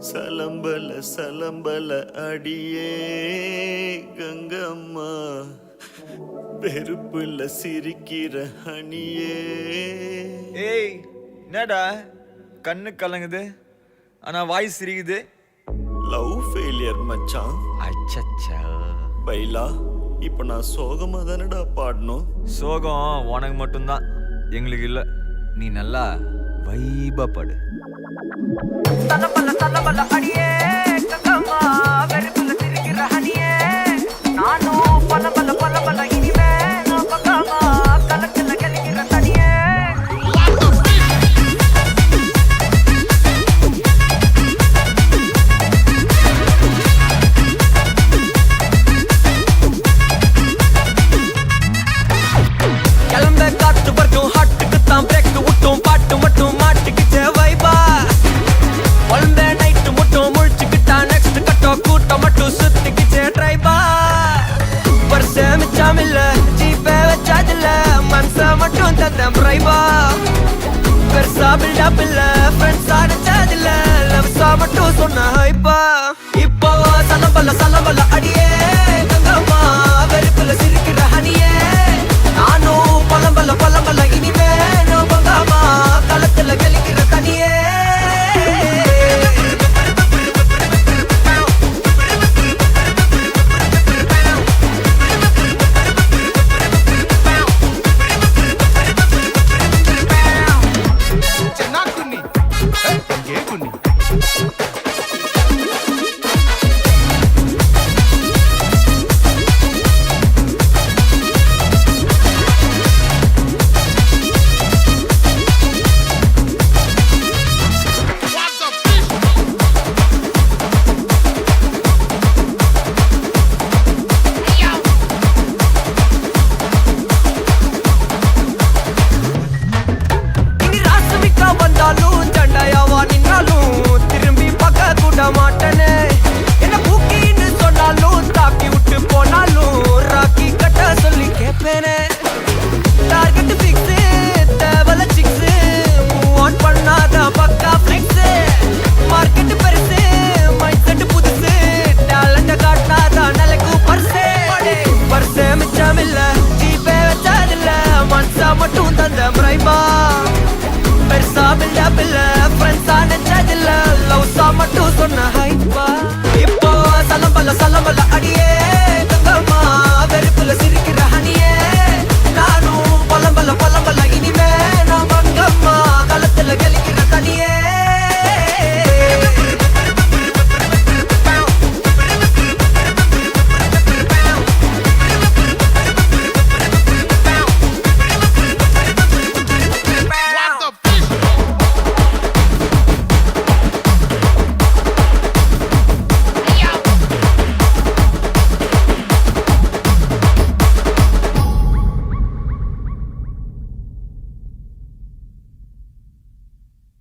சலம்பல சலம்பல அடியே கங்கம்மா, பெருப்புல சிரிக்கிற ஹனியே. ஏய் என்னடா கண்ணு கலங்குது ஆனா வாய் சிரிக்குது? லவ் ஃபெயிலியர் மச்சான். அச்சச்சா. பைலா, இப்ப நான் சோகமா தானடா பாடணும். சோகம் உனக்கு மட்டும்தான், எங்களுக்கு இல்ல. நீ நல்லா வைபா பாடு. தலபல தலபல அடியே கங்கம்மா, வெறுப்புல சிரிக்கிற ஹனியே. நானும் பலபல பலபல இனிமே நான் பக்காமா, கலக்கல கலிக்கிற தனியே. கிளம்ப காத்து வரட்டும், ஹாட்டுக்கு தான் பிரேக் விட்டும், பாட்டு மட்டும் மாட்டிக்கிச்சே வைபா. ஒன்பே நைட்டு மட்டும் முழிச்சுக்கிட்டா நெக்ஸ்ட் கட்டோ கூட்டம் மட்டும் சுத்திக்கிச்சே ட்ரைபா. வருஷ மிச்சம் இல்ல, ஜீப்பே வச்சாதில்ல, மனச மட்டும் தந்தேன் பிரைபா. பெருசா பில்டப் இல்ல, ஃப்ரெண்ட்ஸா அடிச்சதில்ல, லவ்ஸா மட்டும் சொன்ன ஹைப்பா. இப்போ சலம்பல சலம்பல அடியே